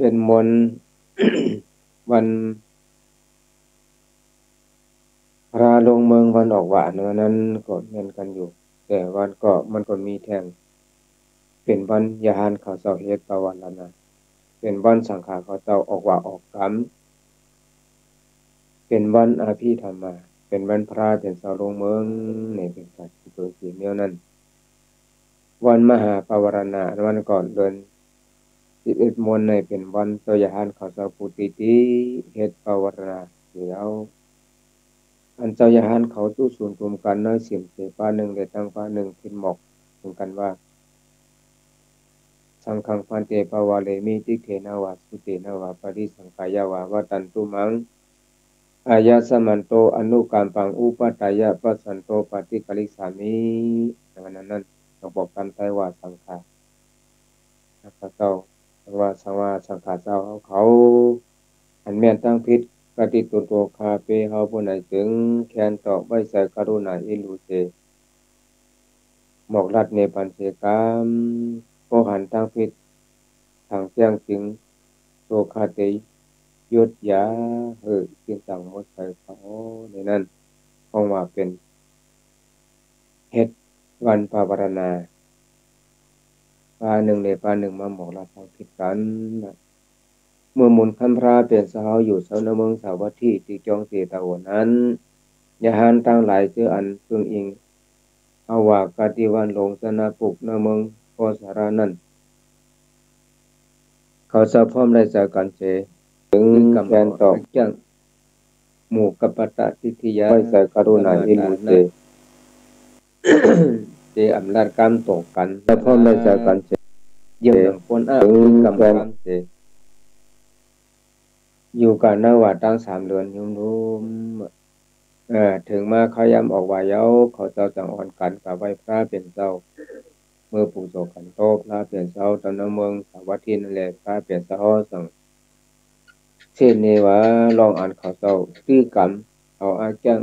11มน วันพระลงเมืองวันออกหวานวันนั้นก็เน้นกันอยู่แต่วันก็มันก็มีแท่งเป็นวันยาหานเขาเจ้าเฮ็ดประวัติแล้วนะเป็นวันสังขารเขาเจ้าออกว่าออกกรรมเป็นวันอาภิธรรมาเป็นวันพระเป็นเสาลงเมืองในเป็นสัตว์ตัวสีเนี้ยนั้นวันมหาปวารณาวันก่อนเดือน11มนในเป็นวันเจ้ายาหานเขาเจ้าปุติติเฮ็ดปวารณาอยู่แล้วอันเจ้ายาหานเขาสู้ศูนย์รวมกันน้อยเสียมเสป้าหนึ่งเดตั้งป้าหนึ่งขึ้นหมอกเหมือนกันว่าสังฆังพันเตปวาเลมิติเขนาวาสุเตนาวาปริสังขายาวาวตันตุมังอายาสมันโตอนุกรรมปังอุปตายะปัสสันโตปฏิกริสามิอย่างนั้นต้องบอกกันไตว่าสังขารพระเจ้าว่าสังขารเจ้าเขาอันแม่นตั้งพิษกติตุโตคาเปเฮาผู้ใดถึงแคนตอกไว้ใส่กรุณาอิลูเตหมอกลัดในปันเสกามโกหันตั้งพิษทางเสียงถึงโตคาเตยุดยาสิ่งต่างหมดใส่เขาในนั้นเพราะว่าเป็นเฮ็ดวันปาวารณาปาหนึ่งในปาหนึ่งมาหมอกลัดทางพิษกันเมื่อมุนคันพระเป็นสาวอยู่เสานเมืองสาวัตถีที่จองเสตะวันนั้นยาหานตั้งหลายเชื่ออันซึ่งอิงเอาว่ากาติวันหลงสนาปุกนเมืองโพสารานั้นเขาสะพร้อมได้จากกันเสถึงแฟนตอกจังหมู่กัปปตะทิฏฐิยาไว้ใส่กรุณาอิลุเตเจอำนาจกรรมตกกันสะพร้อมได้จากกันเสเยี่ยมหนังคนอ้างถึงกรรมกรรมเสอยู่กันนาวาตั้ง3 เดือนยุ่มๆถึงมาเขาย้ำออกว่าเย้าเขาเจ้าจังอ่อนกันกับไหว้พระเป็นเจ้าเมื่อปู่โสกันโตพระเป็นเจ้าตอนเมืองสาวัตถีนั่นแหละพระเป็นเจ้าสังเช่นนี้ว่าลองอ่านเขาเจ้าตื้อกรรมเอาอาจัง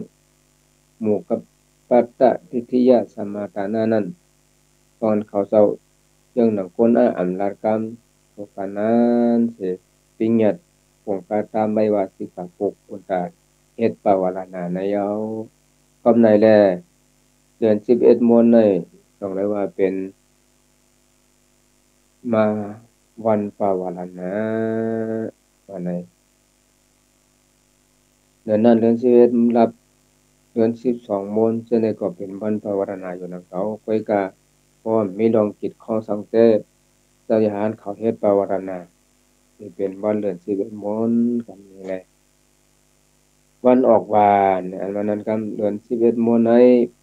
หมู่กับปัตตะทิฏฐิยะสัมมาทานานั้นตอนเขาเจ้ายังหนังคนอำลาดกรรมโสกันนั้นเสปิญญาตปวงกาตามใบวาสิกาปกอุตาเฮ็ดปวารณาในเยาก็ในแลเดือน11มนในต้องเรียกว่าเป็นมาวันปวารณาวันไหนเดือนนั้นเดือน11รับเดือน12มนจะได้ก็เป็นวันปวารณาอยู่นะเขาก้อยกาพร้อมมีดองกิจของสังเตเจ้าทหารเขาเฮ็ดปวารณาที่เป็นวันเดือน11มนกันนี่แหละวันออกวานอันวันนั้นก็เดือน11มนใน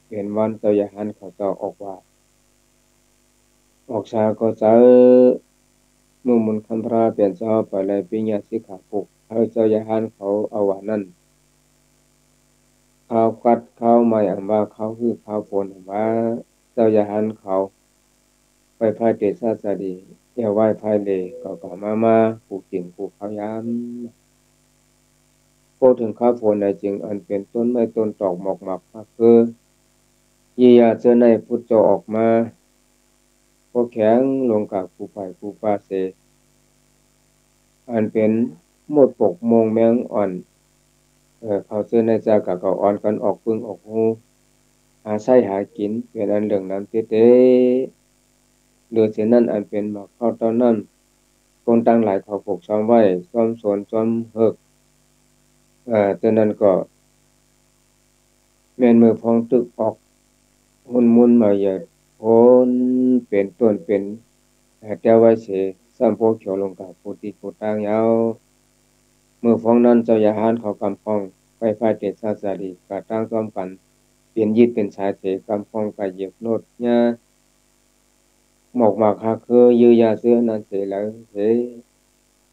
เป็นวันเจ้าทหารเขาเจ้าออกว่าออกชาก็เจอเมื่อมุนคันธราเปลี่ยนเจ้าไปเลยปิญญาสิกขาปุกเขาเจ้าทหารเขาเอาว่านั้นข้าวกัดข้าวใหม่อันว่าเขาคือข้าวปนอันว่าเจ้าทหารเขาไปพายเตชะสดีเอวไหว้พายเลก็มาผูกกินผูกข้าวยามพูดถึงข้าวโพดในจริงอันเป็นต้นไม้ต้นตอกหมอกหมักคือยียาเจอในพุทธเจ้าออกมาพวกแข็งลงกับผู้ไปผู้ปาเสอันเป็นหมดปกมงแมงอ่อนเขาเสื้อในจากะเขาอ่อนกันออกพึ่งออกหูหาไส้หากินเป็นอันเหลืองน้ำเต้เดือเสียนั่นอันเป็นหมากเข้าตอนนั้นคนตั้งหลายเขาปกซ้อมไว้ซ้อมสวนซ้อมเฮิกตอนนั้นก็แม่นมือพองตึกออกหุ่นมุนมาอย่าพ้นเป็นต้นเป็นแต่ไว้เสสัมโพเขียวลงกับปุติปุตางยาวเมื่อฟ้องนั้นเจ้าอย่าหานเขากำฟ้องไปพายเตชะสาดีกะตั้งซ้อมกันเปลี่ยนยิดเป็นชายเสกำฟ้องกะเหยียบโนดญาหมอกหมากหาคือยือยาเสื้อนั้นเสแล้วเส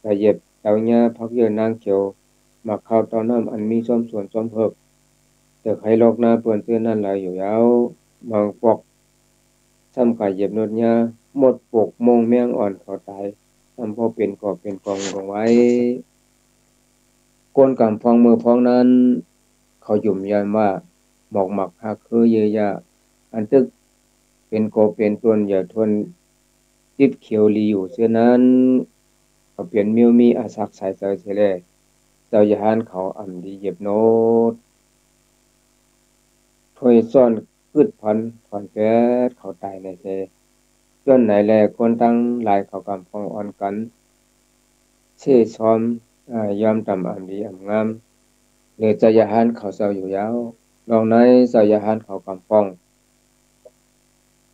กะเหยียบเต่าญาพักเยือนนางเขียวหมักข้าวตอนนั้นอันมีส้มส่วนส้มเพิกแต่ใครลอกหน้าเปื้อนเสื้อนั่นหลายอยู่ยาวบางปอกซ้ำกะเหยียบโนดญาหมดปกมงแมงอ่อนเขาตายทำพอเป็นก่อเป็นกองลงไว้ก้นกำฟองมือฟองนั้นเขาหยุ่มยันว่าหมอกหมักหักคือเยียยาอันตึกเป็นโกเป็นต้นอย่าทนจิบเขียวลีอยู่เสียนั้น เขาเปลี่ยนมิวมีอาศักสายเจอเฉลยเจ้าอย่าหันเขาอ่ำดีเหยียบโนดถ้วยซ่อนพืชพันธุ์ถอนแก๊สเขาตายในเซย้อนไหนแลคนตั้งหลายเขากำฟองอ่อนกันเช่ซ้อมยอมตำอ่ำดีอ่ำงามหรือจะอย่าหันเขาเจ้าอยู่ยาวลองในเจ้าอย่าหันเขากำฟอง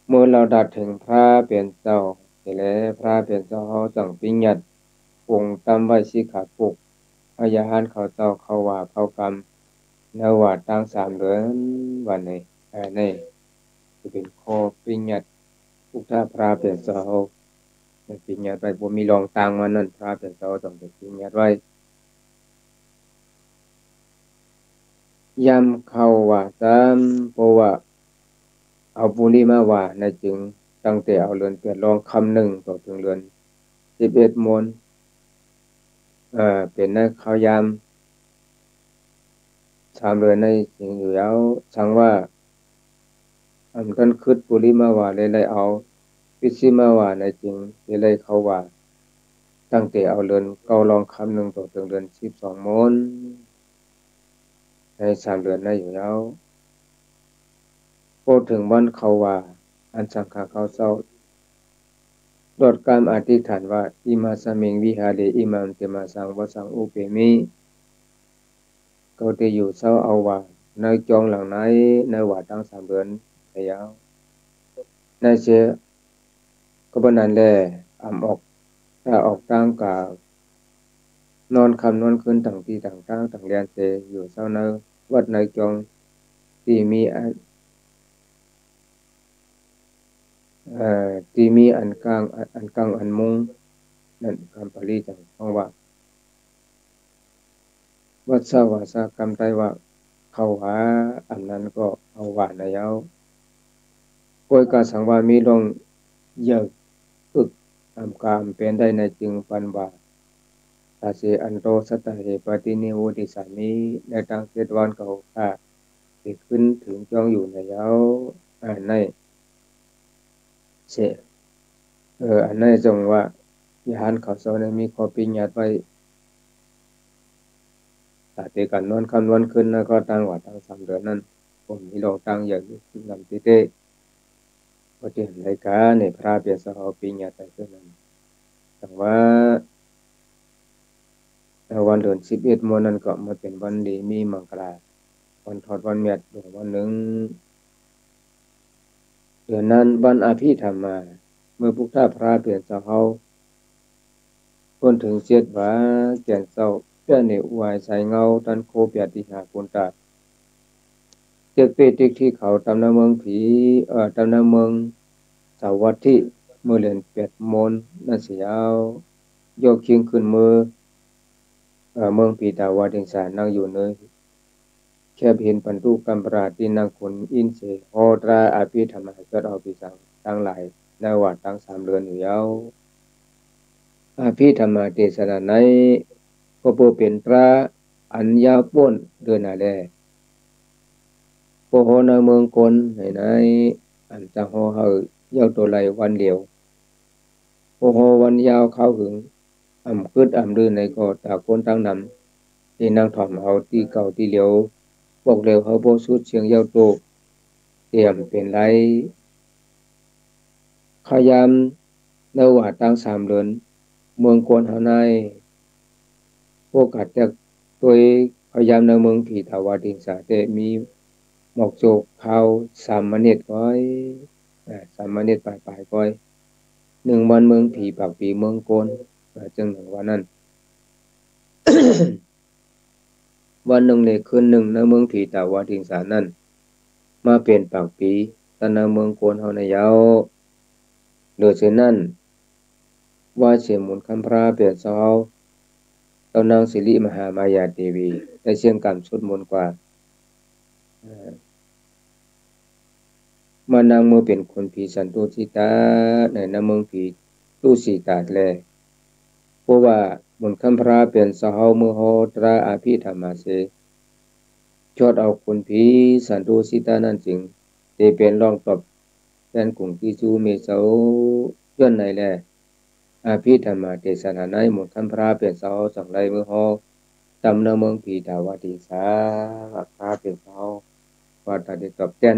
เมื่อเราดัดถึงพระเปลี่ยนเจ้าเสร็จแล้วพระเปลี่ยนเจ้าเขาจังปิญญัติองค์ตำไว้สิขาปุกอายาหันเขาเจ้าเขาว่าเขากำ นว่าตั้ง3 เดือนวันนี้นี่จะเป็นข้อปิญญัติทุกท่าพระเป็นเสาปิญญัติไว้บ่มีรองต่างมานั่นพระเป็นเสาต้องเป็นปิญญัติไว้ย้ำเข้าว่าตามเพราะว่าเอาบุรีมาว่าในจึงตั้งแต่เอาเรือนเปลี่ยนรองคำหนึ่งต่อถึงเรือน11 มนเป็นในข้าวยาม3 เดือนในจึงอยู่แล้วสังว่าอันกันคืดบุรีมาว่าเลยๆเอาวิสิมาว่าในจริงเลยๆเขาว่า ตั้งแต่เอาเรือนเก่าลองคำหนึ่งต่อถึงเรือน12 มนใน3 เดือนได้อยู่แล้วพูดถึงวันเขาว่าอันสังฆาเขาเศร้าดดการอธิษฐานว่าอิมาสมิงวิหาเรอิมัมเตมาสังวสังอุเปมิเขาได้อยู่เศร้าเอาว่าในจองหลังไหนในว่าตั้ง3 เดือนแล้วในเสียก็บนั้นแลอ่ำออกถ้าออกตั้งกานอนคำนอนคืนต่างที่ต่างตั้งต่างเรียนเสอยู่เศร้าในวัดในจองที่มีที่มีอันกลางอันมุงนั่นคำปาลีจังฟังว่าวัดสาวาสากรรมไตว่าเขาหาอันนั้นก็เอาว่าในยาวป่วยกาสังว่ามีลงเยอะอึกตามกามเป็นได้ในจึงปันว่าตาเสอันโตสัตเหปฏินิโหติสามีในทางเจ็ดวันเขาติดขึ้นถึงจ้องอยู่ในยาวในเสอันนั้นจงว่าญาณเขาเสาในมีข้อปิญญัติไว้แต่เตกันนอนคำนวณขึ้นนะก็ตั้งว่าตั้ง3 เดือนนั้นผมมีลองตั้งอย่างนำติเตปฏิหันรายการในพระเปียสหปิญญาไตเท่านั้นแต่ว่าวันเดือน11 มนั้นก็มาเป็นวันดีมีมังกราวันทอดวันเมียดหลวงวันหนึ่งเดือนนั้นวันอาภิธรรมาเมื่อพุทธพระเปลี่ยนสหคนถึงเสียดว่าแก่นเศร้าเพื่อในอวยใส่เงาตันโคเปียติหาปุนตาเจ็กเปติกที่เขาตำนาเมืองผีตำนาเมืองสาวัตถิเมื่อเดือน8 มนั่นเสียาวยกคิงขึ้นมือเมืองปีตาวาดิงสานั่งอยู่เนยแค่เห็นปันตุกัมปราตินังคนอินเสโอตราอาภิธรรมะก็เอาปีสังตั้งหลายในวัดตั้ง3 เดือนอยู่ยาวอาภิธรรมะเทศนาในก็เพื่อเป็นพระอัญญาป้นเดือนอะไรโปโหนาเมืองคนไหนอันจะโหเฮายาวตัวไรวันเดียวโปโหวันยาวเข้าหึงอ่ำคืดอ่ำดื้อในก็ตาคนตั้งนำที่นั่งถ่อมเอาที่เก่าที่เหลียวบอกเร็วเขาโบสุดเชียงยาวโตเตรียมเป็นไรขยามเนว่าตั้ง3 เดือนเมืองกวนเฮาในพวกกัดจากตัวพยายามในเมืองผีทาวาดิงสาแต่มีหมอกโจกเขา3 มเนตก้อย3 มเนตปลายก้อย1 วันเมืองผีปากปีเมืองโกนจึงหนึ่งวันนั้น วันหนึ่งเลยคืนหนึ่งในเมืองผีตาวาดิงสานั้นมาเปลี่ยนปากปีตอนในเมืองโกนเฮาในยาวโดยเช่นนั้นว่าเสียหมุนคำพระเปลี่ยนเสาตอนนางสิริมหามายาเทวีได้เสียงการสวดมนต์กว่ามานางเมื่อเป็นคนผีสันตุสิตาในน้ำเมืองผีตุสีตาแลเพราะว่าบนคำพระเปลี่ยนเสาเมื่อโหตราอาภิธรรมาเสชดเอาคนผีสันตุสิตานั่นจริงเตเป็นรองตอบแทนกลุ่มที่จูเมเสาย้อนไหนแล อาภิธรรมเทศนาในหมู่ท่านพระเปลี่ยนเสาสังไรมือฮอตำเนเมืองผีดาวดีสาพระเปลี่ยนเสาว่าตัดเด็กตอบแทน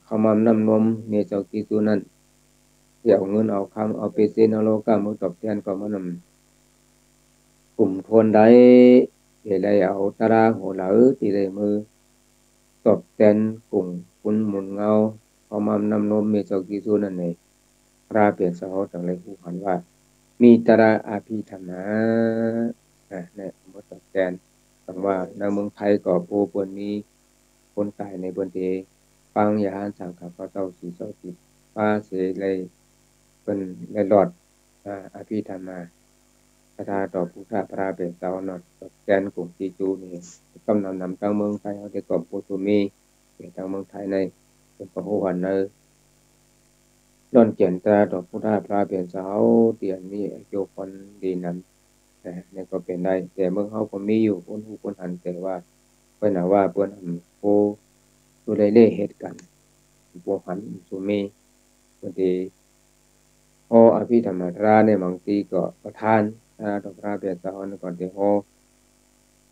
เขามานำนมเนเจ้ากิจุนั้นที่เอาเงินเอาคำเอาเปเซนเอาโลกามือตอบแทนก็มานำกลุ่มทวนได้ที่ได้เอาตาราหัวเหลาที่ได้มือตอบแทนกลุ่มคุณหมุนเงาเขามานำนมเนเจ้ากิจุนั้นเองพระเปลี่ยนเสาสังไรผู้หันว่ามีตราอาภิธรรมะเนี่ยสมมติตอบแทนคำว่าในเมืองไทยก็ผู้เปิ้นมีคนตายในเปิ้นเดฟังยาหารสังฆพระเจ้าสีเจ้าติป้าเสเลยเปิ้นเลยหลอดอาภิธรรมะคาถาต่อพุทธพระเป็นเจ้าเนาะตอบแทนกลุ่มที่จูนี่กำนำทางเมืองไทยเฮาได้ก่อมปุถุมีเป็นทางเมืองไทยในเป็นพระโหวันเนอดอนเจียนตราดอกพุทธาพระเปลี่ยนเสาเตียนมีโยคนดีนั้นนี่ก็เป็นได้แต่เมืองเฮาก็มีอยู่คนหูคนหันแต่ว่าเพิ่นน่ะว่าเพิ่นโอ้ตัวได้เล่เหตุกันบ่หันสุมีบางทีฮออภิธรรมราในบางทีก็ประทานดอกพระเปลี่ยนเสาก่อนที่ฮอ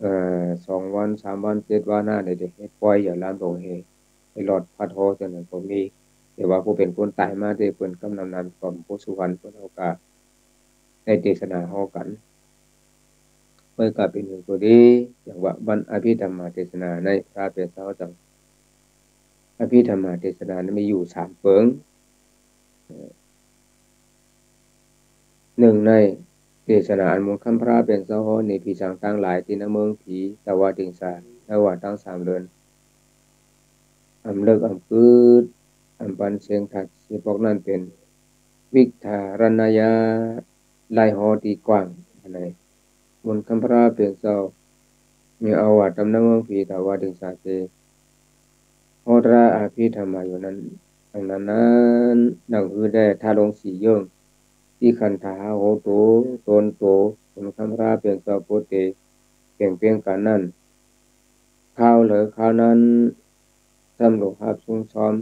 2วัน3วัน7วันได้เฮ็ดปล่อยอย่าลามโดเฮให้รอดพัดฮอจังนั้นก็มีแต่ว่าผู้เป็นคนตายมาที่เพิ่นกำนำนำของผู้สุวรรณเพิ่นเอาก็ได้เทศนาฮอกันเมื่อก็เป็นอยู่ตัวดีอย่างว่าบรรอภิธรรมเทศนาในพระเปรียบเสาจังอภิธรรมเทศนานั้นมีอยู่3เปิงหนึ่งในเทศนาอันมูลคำพระเป็นเสาฮอในผีสางต่างหลายที่นเมืองผีตะวาติงสารตะวาตั้ง3เดือนอำเลิกอำพืชอำปันเสียงถัดสิพวกนั้นเป็นวิทารณยาลายฮอตีกว้างอะไรมูลคำพระเป็นเสามีอาวาตำนเมืองผีตะวาติงสาเตโหราอภิธรรมาอยู่นั้นดังนั้นดังคือได้ทาลงสีเยิ่งที่คันธาโหโตตนโตผลคำราเป็นสาวโปเตเปลี่ยนเปลี่ยนกันนั้นข้าวเหลือข้าวนั้นสำรวจภาพสูงซ้อม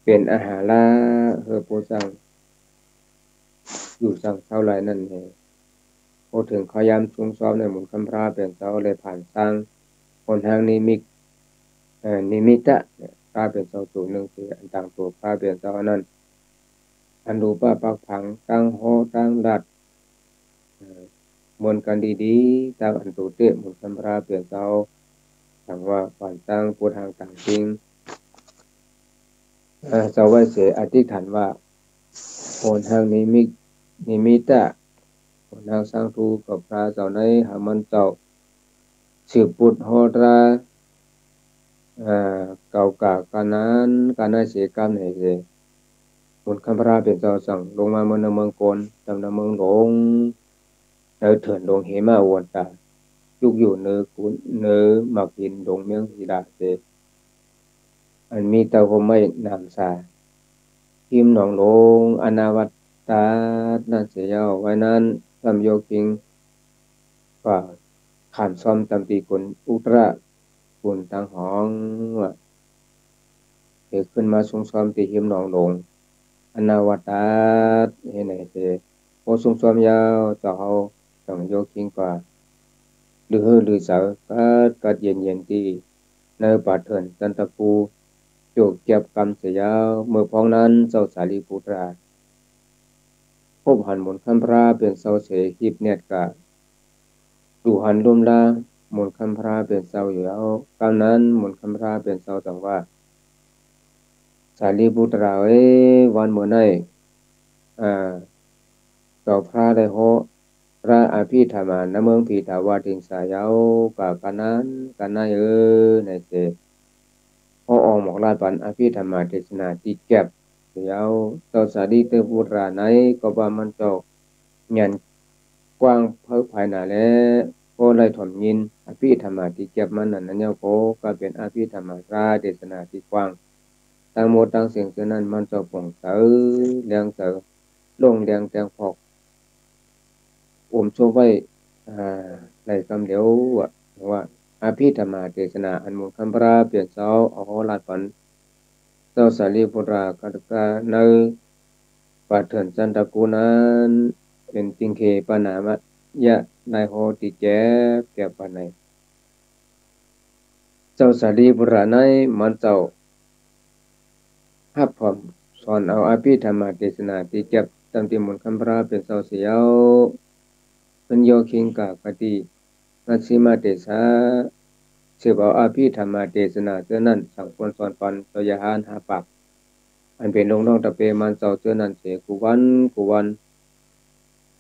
เป็นอาหารละเฮอโปสังอยู่สั่งเท่าไรนั่นเองพอถึงขยามสูงซ้อมในหมุนคำราเป็นเสาเลยผ่านสร้างคนทางนิมิตนิมิตะพระเป็นเสาตัวหนึ่งคืออันต่างตัวพระเป็นเสานั้นอันรูปะปักผังตั้งโหตั้งดัดมวลกันดีๆตามอันตุเตะมวลสัมภาระเปลี่ยนเสาถังว่าฝันตั้งปูทางต่างจริงเสาไว้เสียอธิษฐานว่าโอนทางนิมิตะโอนทางสร้างทูกับพระเจ้าในหามันเจ้าสืบปุตโหราเก่ากากานั้นกานาเสียกรรมไหนเสียมวลคัมภราเป็นเจ้าสั่งลงมาเมืองเมืองโกนจำนำเมืองหลงเดินเถื่อนดงเหมาอวนตายุกอยู่เนื้อกุนเนื้อหมักหินดงเมืองศิดาเสอันมีเตาหมไม่นามสาพิมหนองหลงอนาวัตตานั่นเสียาวไว้นั้นทำโยกิงว่าขานซ้อมตำปีกุนอุตระกุนตังหองว่าเกิดขึ้นมาทรงซ้อมตีหิมหนองหลงอนาวตาเห็นไหนเสโอทรงซ้อมยาวต่อเฮาต้องโยกิงกว่าหรือเสากัดเย็นที่เนอปาเถินจันทปูโยกเก็บกรรมเสียยาวเมื่อพ้องนั้นเจ้าสารีปุตราพบหันหมุนคันพระเป็นเสาเสหิบเนตรกาดูหันลุ่มลาหมุนคันพระเป็นเสาอยู่แล้วกรรมนั้นหมุนคันพระเป็นเสาจังว่าสารีปุตราวันเมื่อไหนอ่าเจ้าพระได้โหพระอภิธรรมานเมืองพีตาวาติงสายาวกะกะนั้นกะนายในเสพอออกหมอกลาดปันอภิธรรมาเทศนาติแก็บเดียวเจ้าสารีเตปุตราไหนก็ว่ามันเจ้าเงียนกว้างเพิ่ภายหน้าและโก็เลยถ่อมยินอภิธรรมาติแก็บมันนั่นนั่นเนี่ยก็เป็นอภิธรรมาราเทศนาที่กว้างตั้งหมดตั้งเสียงเท่านั้นมันเจ้าป่องเสอเลียงเสอลงเลียงแตงพอกอมโชไว้อ่ในคำเดียวว่าอภิธรรมาเทศนาอันมุขคัมภราเปลี่ยนเสาเอาลาดปันเจ้าสารีบุตรากะกะเนอ ปัจเถินจันทกูนั้นเป็นติงเคปนามะยะนายโหติแจ๊บแก่ปานไหนเจ้าสารีบุรานัยมันเจ้าฮับผมสอนเอาอภิธรรมเทศนาที่เก็บตามที่มนต์คำพระเป็นเสาเสียวเป็นโยคิงกากติมัชฌิมาเทศาสืบเอาอภิธรรมเทศนาเจ้านั้นสั่งคนสอนปันตยหานหาปักอันเป็นลงน้องตะเปมันเจ้าเจ้านั้นเสกุวัน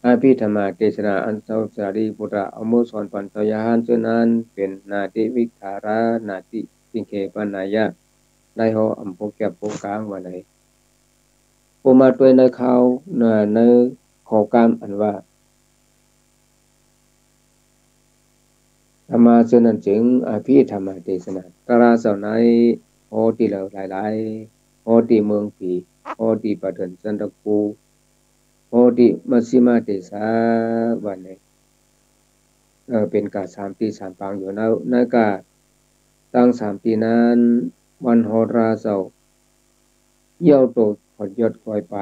อภิธรรมเทศนาอันเจ้าสารีบุตระเอามือสอนปัญจยานเช่นนั้นเป็นนาติวิทารานาติสิงเคปนายะได้หออัมพกแก่โปกลางวันไหนโอมาตัวในเขาในขอกามอันว่าธรรมาเช่นนั้นจึงอภิธรรมเทศนาตราเสาในโอติเหล่าหลายๆโอติเมืองผีโอติปัตถินสันตกูโอติมัชฌิมาเทศาวันไหนเป็นกาสามตีสามปางอยู่ในกาตั้งสามปีนั้นวันโหราเสาเยี่ยวโตผลยศคอยไป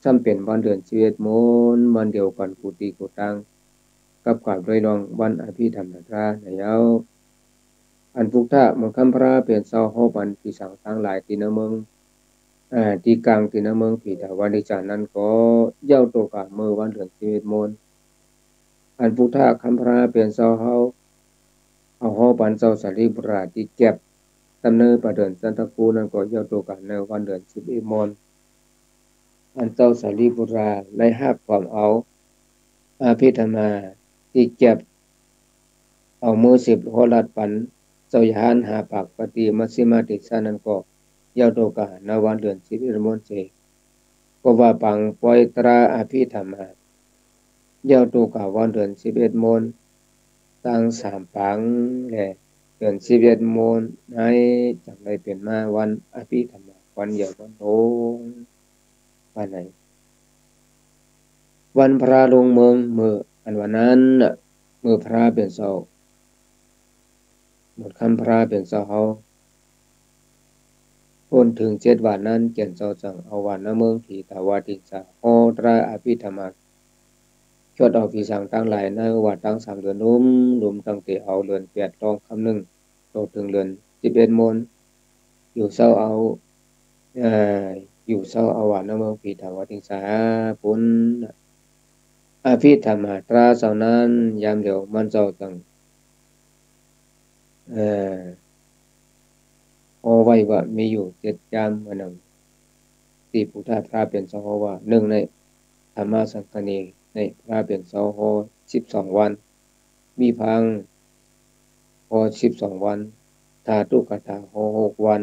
ซ้ำเป็นวันเดือน11โมนวันเดียวกันกุฏิกุตังกับกาบด้วยรองวันอภิธรรมราในเย้าอันพุกท่ามันคำพระเปลี่ยนเศร้าหอบันที่สั่งทั้งหลายตีนเมืองที่กลางตีนเมืองผีแต่วันที่จากนั้นก็เยี่ยวโตกาเมื่อวันเดือน11โมนอันพุกท่าคำพระเปลี่ยนเศร้าเฮาเอาหอบันเศร้าสารีบุราที่เก็บตำเนินประเดินสันตะกูนั่นก็เยี่ยวโตกาในวันเดือน11โมนอันเจ้าสารีบุราได้ห้าความเอาอาภิธรรมาที่เก็บเอามือ10หัวลัดปันเจ้าหานหาปากปฏิมัชฌิมาติสานันก็ยาวโตกานาวันเดือน11มนเสก็ว่าปังปล่อยตราอาภิธรรมายาวโตกาวันเดือน11มนตั้งสามปังแหละเดือน11มนให้จังได้เป็นมาวันอาภิธรรมวันเดียววันโตวันไหนวันพระลงเมืองมืออันวันนั้นมือพระเป็นเสาหมดคำพระเป็นเสาเฮาพ้นถึง7 วันนั้นเกียนเจ้าจังเอาวันนเมืองผีตาวาติสาโอตราอภิธรรมชดเอาผีสังตั้งหลายในวัดตั้ง3 เดือนนุ่มตั้งแต่เอาเรือน8 รองคำหนึ่งโตถึงเรือน11มนอยู่เศร้าเอาเอ่ออยู่เศร้าเอาวันนเมืองผีตาวาติสาปุณอภิธรรมตราเสานั้นยามเดียวมันเจ้าจังเอ่อพอไว้ว่ามีอยู่7 ยามวันหนึ่งที่พุทธทาสเป็นสหว่าหนึ่งในธรรมสังคเนในพระเป็นสห12 วันมีพังห12 วันธาตุกถา6 วัน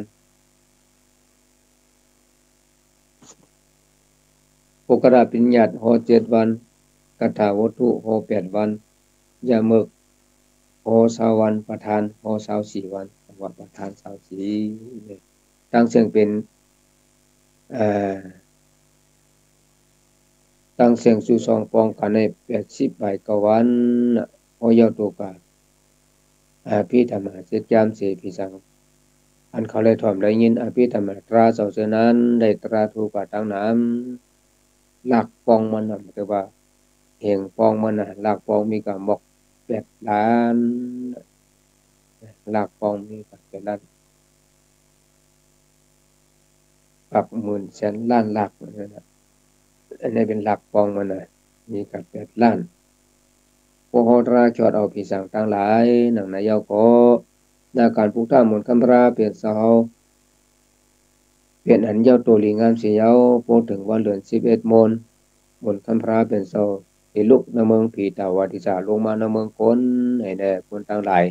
ปกราปิญญัติ7 วันกถาวัตถุ8 วันยามึก20 วันประธาน24 วันว่าประธาน24ตั้งเสียงเป็นเอ่อตั้งเสียงสู่2ปองกันใน80 ใบกวันโอยาวโตกาภิธรรม7 ยามเสพิสังอันเขาเลยถ่อมได้ยินอภิธรรมตราเสาเสนั้นได้ตราถูกกว่าตั้งน้ำหลักปองมันน่ะแต่ว่าเหงปองมันน่ะหลักปองมีกับหมอก8 ล้านหลักปองมีกับ8 ล้านปักหมื่นแสนล้านหลักนั่นน่ะอันนี้เป็นหลักปองมันน่ะมีกับ8 ล้านพวกโหราชอดเอาผีสังตั้งหลายหนังนายก็นาการพุกท่ามนต์คำราเปลี่ยนเสาเปลี่ยนอันเย้าตัวลีงามเสียเย้าโพถึงวันเดือน11มนบนคำพระเป็นเสาที่ลุกในเมืองผีตาวาติสาลงมาในเมืองคนให้ได้คนตั้งหลาย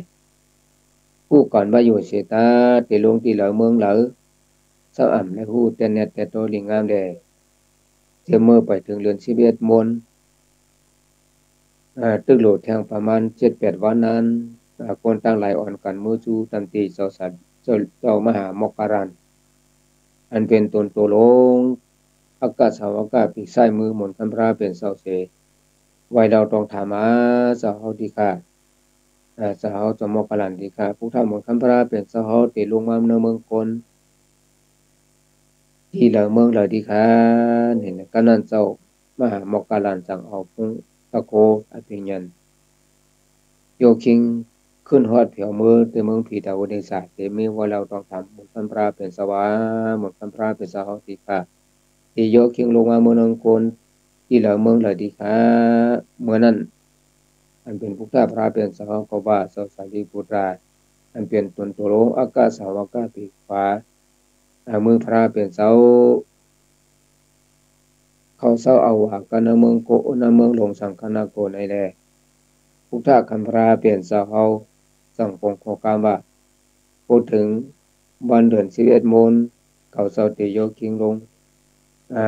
ผู้ก่อนว่าอยู่เสตาที่ลงที่เหลือเมืองเหลือเสาอ่ำในหูแต่เน็ตแต่ตัวลีงามแดเสียเมื่อไปถึงเดือน11มนตึกโหลดแทงประมาณ7-8 วันนั้นคนตั้งหลายอ่อนกันมือจูตันตีเจ้าสัตว์เจ้ามหามกการันอันเป็นตนโตลงอากาศสาวกาปีกไส้มือหมุนคันพระเป็นเสาเสไว้เราต้องถามาสาวเฮาดีค่ะสาวเฮาจะมกกลันดีค่ะผู้ทำหมุนคันพระเป็นสาวเฮาติลงมาในเมืองคน ที่เหลือเมืองเหลือดีคันเห็นก็นั่นเจ้ามหาโมกขลานจังเอาพุ่งตะโกอภิญญนโยคิงขึ้นฮอดเผียวมือแต่เมืองผีดาวในศาสตร์เตมีว่าเราต้องทำหมุนพันพราเป็นสวาหมุนพันพราเป็นสาวติกาที่โยคิงลงมาเมืองนงโกนที่เหลือเมืองเหลือดีคัเมื่อนั้นอันเป็นพุทธพระเป็นสาวกบาสาวสารีบุตราอันเป็นตนตัวโลอากาสาวกาปีฟ้ามือพระเป็นเสาเขาเสาเอาว่ากันเมืองโกนเมืองหลงสังคนาโกในแลพุทธคันพระเป็นเสาเฮาสังคงโคกามว่าพูดถึงวันเดือน11 โมงเขาเสาติโยคิงลงอ่า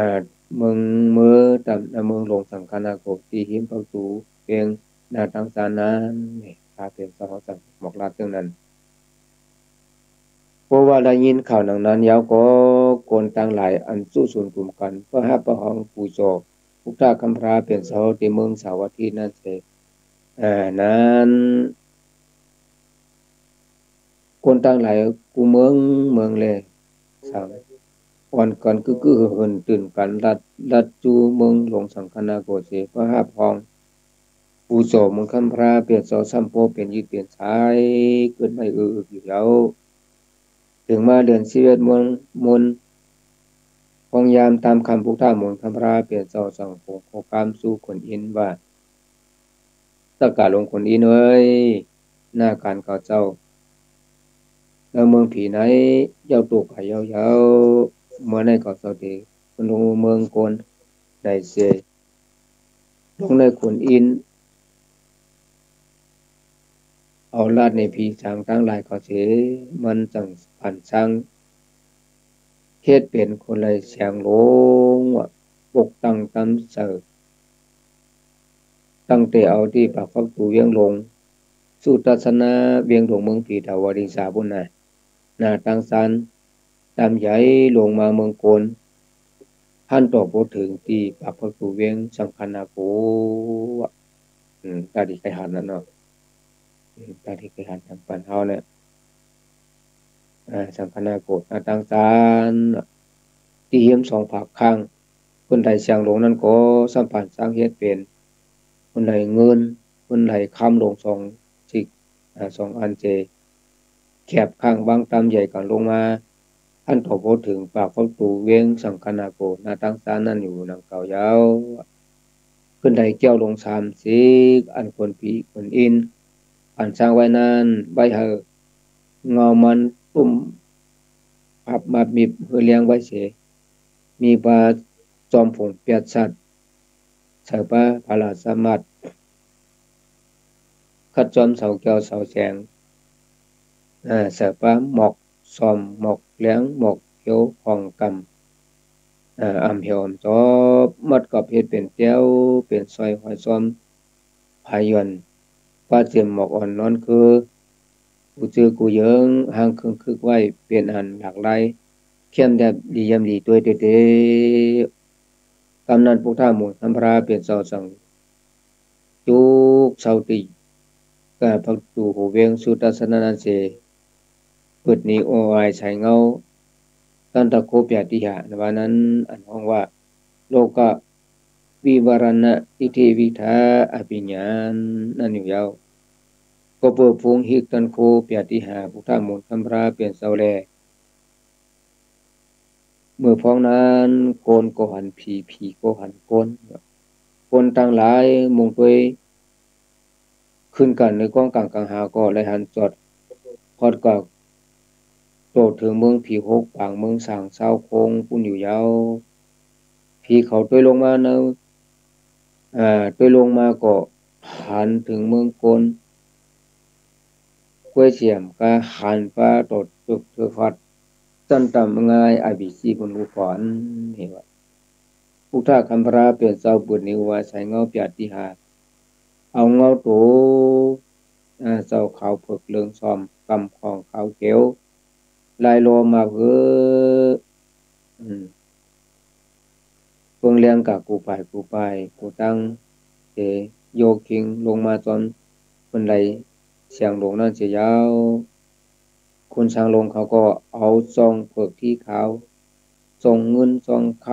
เมืองเมื่อตำเมืองหลงสังคนาโกที่หิมพักตูเพียงนาตังสานานนี่พระเป็นเสาเฮาสังหมอกลาดเรื่องนั้นเพราะว่าได้ยินข่าวหนังนั้นยาวก็โกนต่างหลายอันสู้ส่วนกลุ่มกันเพื่อหาประหองผู้โจพุทธคัมภาเป็นเสาที่เมืองสาวัตถีนั่นเสนั้นคนต่างหลายกูเมืองเลยสามวันก่อนคือเหินตื่นกันรัดจูเมืองหลงสังคนาโกเสเพื่อหาพองผู้โจเมืองคัมภาเปลี่ยนเสาสัมโพเป็นยืดเปลี่ยนสายเกิดไม่อยู่แล้วถึงมาเดือน11 มนพองยามตามคำพุทธามนต์คำพระเปลี่ยนเจ้าสังโฆโคกามสู่คนอินว่าตะกาลงคนอินเอ้ยหน้าการเขาเจ้าแล้วเมืองผีไหนเจ้าตุกให้ยาวเมื่อในเขาเจ้าเดคนลงเมืองโกนได้เสลงในคนอินเอาลาดในผีสางทั้งหลายเขาเสมันจังผันช่างเฮ็ดเป็นคนไรเสียงโลงว่าปกตั้งตำเสอตั้งแต่เอาที่ปากฟักตูเวียงลง สุทัศนะเวียงหลวงเมืองผีดาวดิงสาบุญนานาตังสันตามใหญ่ลงมาเมืองโกนท่านต่อพูดถึงที่ปากพระตูเวียงสังคนาโกตาดีไกหันนั่นเนาะตาดีไกหันทางปันเฮาเนี่ยสังคนาโกนาตังสันที่เฮียมสองผักข้างคนใดเสียงหลงนั้นก็สัมพันธ์สร้างเฮ็ดเป็นคนใดเงินคนใดคำลงสองสิกสองอันเจ แคบข้างบางตามใหญ่ก่อนลงมาท่านขอพูดถึงปากฟักตูเวียงสังคนาโกนาตั้งสารนั่นอยู่นังเก่ายาวขึ้นใดเจ้าลงสามสีอันคนผีคนอินอันสร้างไว้นั้นใบเหอเงามันตุ่มผับมามีเพื่อเลี้ยงไว้เสมีปลาจอมผงเปียดสัตว์เสือปลาพลาสมัดขัดจอมเสาแก้วเสาแสงเสือปลาหมอกซอมหมอกเลี้ยงหมอกเขียวของกำอำเหี่ยวอำจอบมัดกับเฮ็ดเป็นแก้วเป็นซอยหอยซ้อมพายอนปลาเจียมหมอกอ่อนนอนคือกูเจอกูเยิงห่างครึ่งคึกไว้เปลี่ยนหันหลากหลายเข้มแดบดียำดีตัวเด้กำนันพุทธาหมู่ธรรมราเปลี่ยนเสาสังจุกเสาติกาพักตูหูเวียงสุตัสนานันเสเปิดนี้โอไอใช้เงาตันตะโคปยาติหะในวันนั้นอันห้องว่าโลกะวิวารณะอิเทวิทาอภิญญาณนั่นอยู่ยาวก็เปิดพงหิกตันโคปยาติหาพุทธมนต์ธรรมราเปลี่ยนเสาแลเมื่อพ้องนั้นโกนโกหันผีโกหันโกนคนต่างหลายมุงตัวขึ้นกันในกองกลางกลางหาก็เลยหันจอดพอดก็โตถึงเมืองผีหกปางเมืองสางเศร้าโคงปุ่นอยู่ยาวผีเขาตัวลงมาเนาตัวลงมาก็หันถึงเมืองโกนกล้วยเสียมก็หันปลาตดจุกเถือฟัดจันตำง่ายอบิสีบนหูก่อนเห็นว่าพุทธคัมภราเปลี่ยนเจ้าบุญนิวาใส่เงาปยาติหาเอาเงาโตเจ้าขาวเผือกเหลืองซอมกำของขาวเขียวลายโลมาเพื่อเพิ่งเลี้ยงกับกูตั้งเอโยคิงลงมาจนคนใดเสียงลงนั่นเสียยาวคนช้างลงเขาก็เอาซองเผือกที่ขาว ส่งเงินส่งค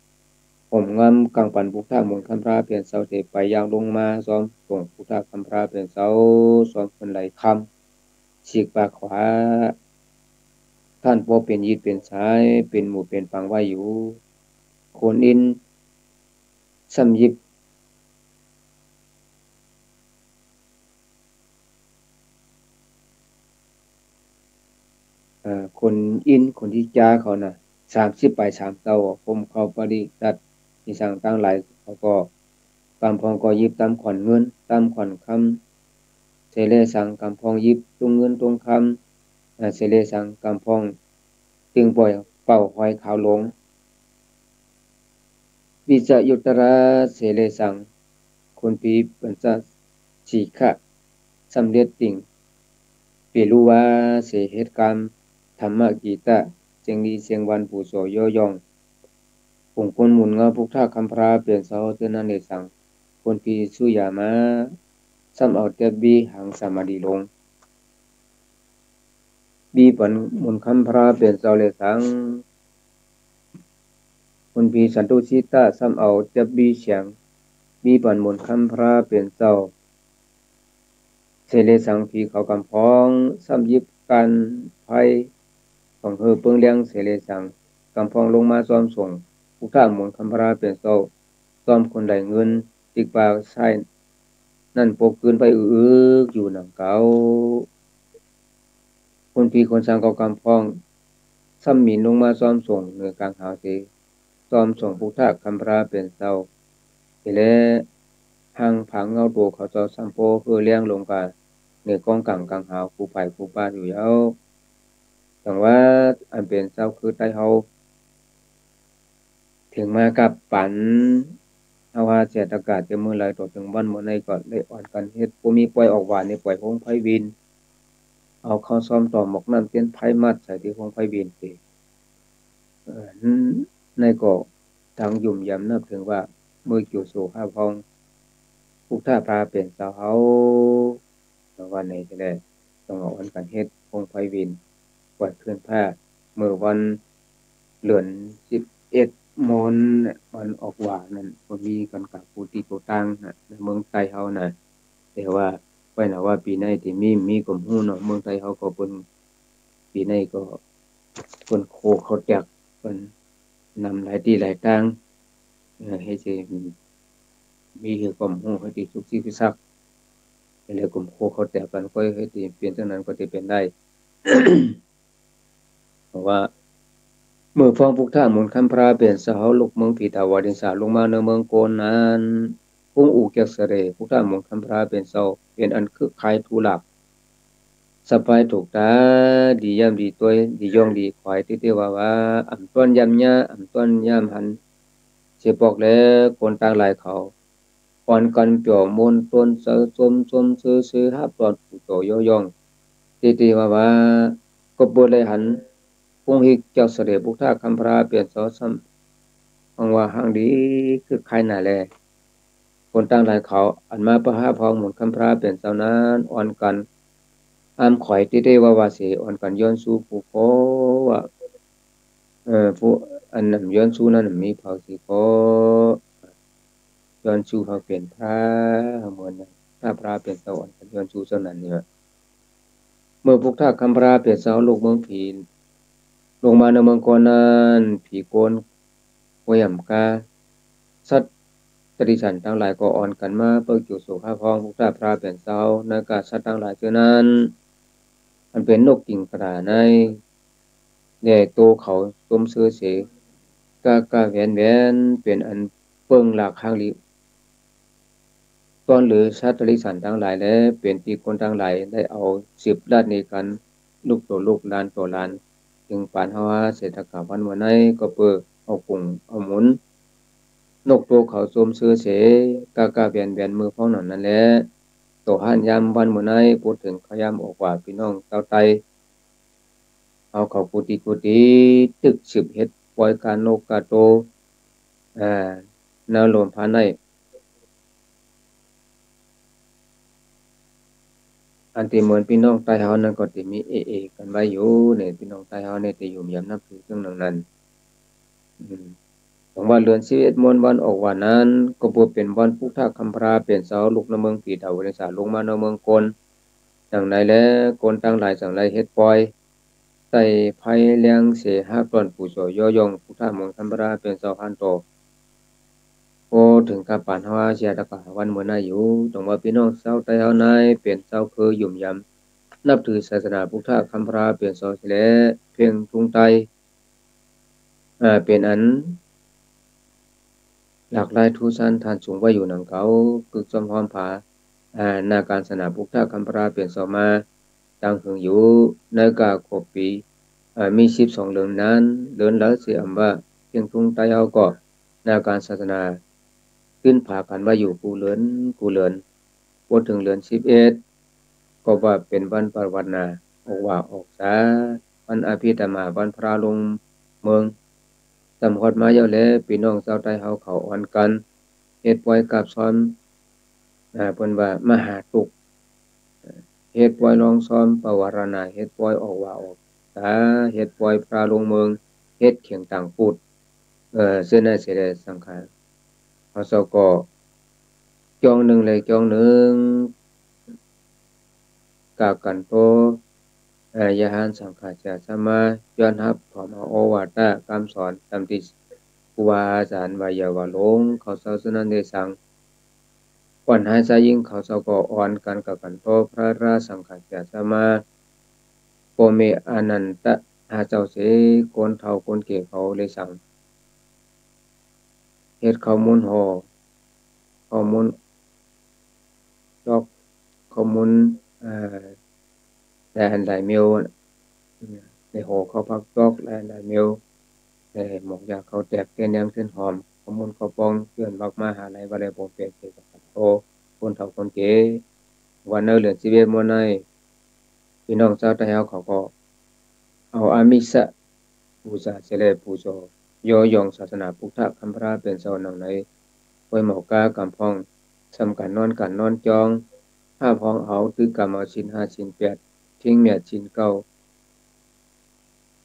ำผมงามกังปันพุทธามนต์คำพราเปลี่ยนเสาเทไปยางลงมาซ้อมส่งพุทธคำพราเปลี่ยนเสาซ้อมคนไหลคำฉีกปากขวาท่านพอเป็นยีดเป็นสายเป็นหมู่เป็นปังไว้อยู่โคนอินซ้ำยิบคนอินคนที่จ้าเขาน่ะ30ไป3เต้าผมเขาปฏิดัติที่สั่งตั้งหลายเขาก็กำพองก็ยิบตามขวัญเงินตามขวัญคำเสเลสั่งกำพองยิบตรงเงินตรงคำเสเลสั่งกำพองจึงปล่อยเป่าหอยขาวหลงวิจยุตระเสเลสังคนปีปัญจสีขะสำเร็จติ่งเปรูวาเสเหตุกรรมธรรมกีตะเจียงดีเสียงวันปูโสย่อยองผงคนหมุนเงาพุกท่าคำพราเปลี่ยนเสาเตือนนันเดสังคนปีสุยามาซ้ำเอาเตบีหังสมาดีลงบีปันหมุนคำพราเปลี่ยนเสาเลสังคนปีสันตุชิตาซ้ำเอาเตบีเฉียงบีปันหมุนคำพราเปลี่ยนเสา เสเลสังผีเขากำพองซ้ำยิบกันไฟของเฮอเปิงเลี้ยงเสเลสังกำพองลงมาซ้อมส่งผู้ข้าหมุนคำพราเป็นโซ่ซ้อมคนใดเงินติกปากใช่นั่นปกคืนไปอยู่หนังเก่าคนผีคนสังเขากำพองซ้ำหมินลงมาซ้อมส่งเหนือกลางหาวเสซ้อมส่งผู้ท่าคำพราเป็นเศร้าเสเลหางผังเงาโตเขาเจ้าสัมโปคือเลี้ยงลงกาในกองกลางหาวผู้ไผ่ผู้ป้าอยู่ยาวแต่ว่าอันเป็นเจ้าคือใต้เฮาถึงมากับปันเฮาว่าเสียตากาศจะมือไหลต่อถึงวันมื้อในก็เลยอ่อนกันเฮ็ดบ่มีปล่อยออกหวานนี่ปล่อยพงไผวินเอาเข้าซ้อมต่อหมกน้ำเตียนไผมัดใส่ที่พงไผวินติในก็ทางยุ่มยำนับถึงว่ามือกิ่วสู่ห้าพองผู้ท่าพาเป็นสาวเฮาวันไหนจะได้ต้องเอาอันกันเฮ็ดพงไผวินปล่อยคืนผ้ามื้อวันเดือน11มนวันออกหวานนั่นบ่มีกันกับผู้ที่ผู้ต่างน่ะในเมืองไทยเฮาน่ะแต่ว่าไว้น่ะว่าปีในที่มีก็ฮู้เนาะเมืองไทยเฮาก็เพิ่นปีในก็เพิ่นโคเขาจักเพิ่นนำหลายที่หลายทางให้สิมีคือความรู้ให้ที่ทุกสิ่งทุกซักแล้วก็โคเขาแตกกันค่อยให้ที่เปลี่ยนจังนั้นก็สิเป็นได้เพราะว่าเมื่อฟ้องพุกท่าหมุนคำพราเปลี่ยนสาวลูกเมืองผีตาวาดินสาลงมาในเมืองโกนนั้นพุ่งอูเกียกเสเรพุกท่าหมุนคำพราเป็นเสาเป็นอันคึกคายทูหลับสบายถูกตาดียามดีตัวดีย่องดีขวายที่เทว่าอ่ำต้นยำยะอ่ำต้นยำหันเสียบอกแล้วคนต่างหลายเขาอ่อนกันเปี่ยวมนต้นเสือสมซื้อฮับตอนผู้โตย่องที่เทว่าก็บ่เลยหันพงฮิกเจ้าเสด็จพุกท่าคำพราเปลี่ยนเสาซ้ำ หังว่าหังดีคือใครน่ะแลคนต่างหลายเขาอันมาประหาพองหมุนคำพราเป็นเจ้านั้นอ่อนกันอามข่อยที่ได้ว่าสิอ่อนกันย้อนสู่ผู้ขอว่าผู้อันนั้นย้อนสู่นั้นมีเผาสิขอย้อนสู่เขาเป็นพระเหมือนนั้นถ้าพระเป็นเจ้าอ่อนกันย้อนสู่เจ้านั้นเนี่ยเมื่อพวกท่าคำพราเป็นเจ้าลูกเมืองผีลงมาในเมืองก่อนนั้นผีโกนหัวยำกา สัตว์ตริฉันทั้งหลายก็อ่อนกันมาเปิกอยู่สู่ข้าพ้องพุทธาพราเป็นเสาในกาสัตว์ทั้งหลายเช่นนั้นมันเป็นนกกิ่งกระดาในแด่โตเขาสมซื้อเสกาแหวนเป็นอันเปิงหลักข้างลิตอนหรือสัตว์ตริฉันทั้งหลายและเป็นที่คนทั้งหลายได้เอา10 ลาดในกันลูกตัวลูกลานตัวลานจึงปานเฮาว่าเศรษฐกาวันเมื่อไหนก็เปิกเอากุ้งเอาหมุน นกตัวเขาโสมซื้อเสกาแบนมือพ้องหนอนนั่นแหละตัวหันยามวันมื้อไหนพูดถึงขยามออกว่าพี่น้องชาวไตเอาเขากุฏิตึกสืบเฮ็ดปล่อยการโลกาโตอ่าแนวโลมภายในอันที่เหมือนพี่น้องใต้เฮานั้นก็สิมีเอกันไว้อยู่เนี่ยพี่น้องใต้เฮาเนี่ยจะอยู่ยามนับถือซึ่งนั้น ของวันเดือน11มวนวันออกวันนั้นก็บ่เป็นวันพุทธคัมภราเป็นเสาลูกในเมืองปีเถาในสาลงมาในเมืองกลดังใดแลกลตั้งหลายสังหลายเฮ็ดปล่อยใส่ภัยแรงเสหาปล้นผู้โสย่อยองพุทธเมืองคัมภราเป็นเสาพันโตโอ้ถึงกับปานเฮาเสียตะกะวันมื้อนาอยู่ต้องว่าพี่น้องชาวไต้เฮานายเป็นเจ้าคือยุ่มยำนับถือศาสนาพุทธคัมภราเป็นเสาสิแลเพียงทุงไตเป็นอัน หลากหลายทูสันทานสูงไว้อยู่หนังเก่ากึกจอมพร้อมผานาการสนาพุกท่าคัมปราเปลี่ยนสมาตังหึงอยู่ในกาขบปีมี12เดือนนั้นเดือนละเสียมว่าเพียงทุ่งใต้เอาก็นาการศาสนาขึ้นผากันว่าอยู่กูเลือนพอถึงเดือน11ก็ว่าเป็นวันปรวัตินาออกว่าออกษาวันอาภิธรรมาวันพระลงเมือง สำฮอดมาแล้วแลพี่น้องชาวไทเฮาเขาอ่อนกันเฮ็ดปล่อยกับซ้อมเพิ่นว่ามหาทุกข์เฮ็ดปล่อยรองซ้อมปวารณาเฮ็ดปล่อยออกว่าออกตาเฮ็ดปล่อยพระลงเมืองเฮ็ดเขียงต่างพูดซึ่งน่าสิได้สังขารเขาเจ้าก็จองหนึ่งเลยจองหนึ่งกากันโตยะหันสังฆาจาสมาย้อนรับถอมเอาโอวาทคำสอนตามที่ครูบาอาจารย์ว่าอย่าว่าหลงเขาเจ้าฉะนั้นได้สั่ง ก่อนหายใจยิ่งเขาเจ้าก็อ่อนกันกับกันโตพระราสังขารจาสมาโปเมอนันตะหาเจ้าเสโกนเฒ่าโกนเก๋เขาเลยสั่งเฮ็ดข้าวมูลห่อข้าวมูลจอกข้าวมูลเอ่อแต่หันหลายเมลในห่อข้าวผักจอกหลายๆเมลแต่หมกยาข้าวแตกเต้นยางเส้นหอมข้าวมูลข้าวปองเพื่อนมักมาหาไหลบ่ได้บ่เป็นเสกับกันโตคนเฒ่าคนเก๋วันเนอเดือน11มื้อในพี่น้องชาวไทยเฮาเขาก็เอาอามิสะ บูชาเสลปูโจย่อยองศาสนาพุทธคัมภราเป็นเสาหนังในไว้หมอกากำพองสำกันนอนกันนอนจองห้าพองเอาคือกรรมเอาชินห้าชินแปดทิ้งเมียชินเก้า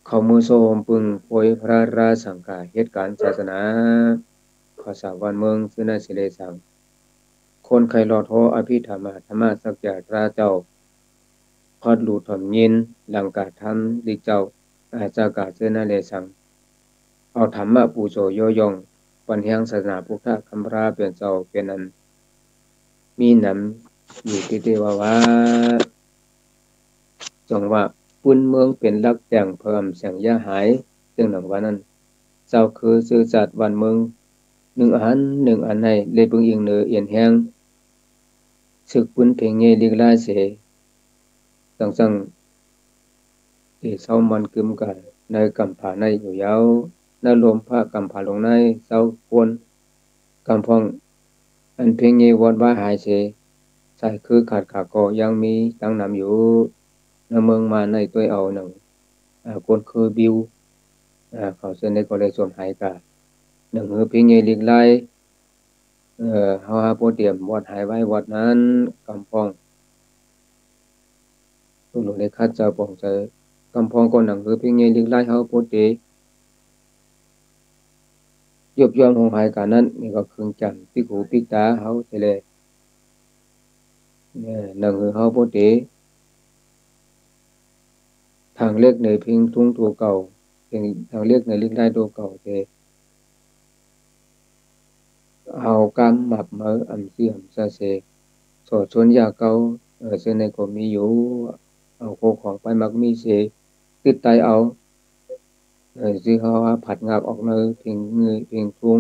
เขามือโซมปึงโพยพระราสังกาเหตุการณ์ศาสนาขอสาวันเมืองซึ่งน่าสิเลสังคนใครรอดโทอภิธรรมะธรรมะสักยาตราเจ้าพอดหลูถอมยินหลังกาทำดิเจ้าอาจากาเสนาเลสัง เอาธรรมะปูโชโยยองปัญญางศาสนาพุทธคัมภราเป็นเจ้าเป็นอันมีหนำอยู่ที่เทวาวาจงว่าปุ้นเมืองเป็นลักแต่งเพิ่มแสงยาหายซึ่งหนังว่านั้นเจ้าคือซื่อสัตย์วันเมืองหนึ่งอันให้เลยพึงอิงเหนือเอียนแห้งศึกปุ้นเพ่งเงลิกลาเสสังที่เศร้ามันกึมกันในกำผาในอยู่ยาวนลมพระกำผาลงในเศร้าควรกำพอง อันเพียงเยวอดว่าหายเสใช่คือขาดขาก็ยังมีตั้งนำอยู่ในเมืองมาในตัวเอาหนึ่งคนคือบิวเขาเสนอก็เลยส่วนหายกาหนึ่งคือเพียงเยลิกไลเฮาหาโปเตรียมวัดหายไว้วัดนั้นกำพองตุลุเลยคัดเจ้าปองใจกำพองก็หนังคือเพียงเยลิกไลเฮาโปเตยบย่องของหายกานั้นนี่ก็คืองจันปิกหูปิกตาเฮาเสเลยหนึ่งคือเฮาโปเต ทางเลือกในเพียงทุ่งตัวเก่าเพียงทางเลือกในลิกได้ตัวเก่าแต่เอากำหมับเมืออำเสียมซาเสสอดชนยาเก่าเสในก็มีอยู่เอาโคของไปมักมีเสติดไตเอาสิเขาว่าผัดงากออกเนอเพียงเงยเพียงทุ่ง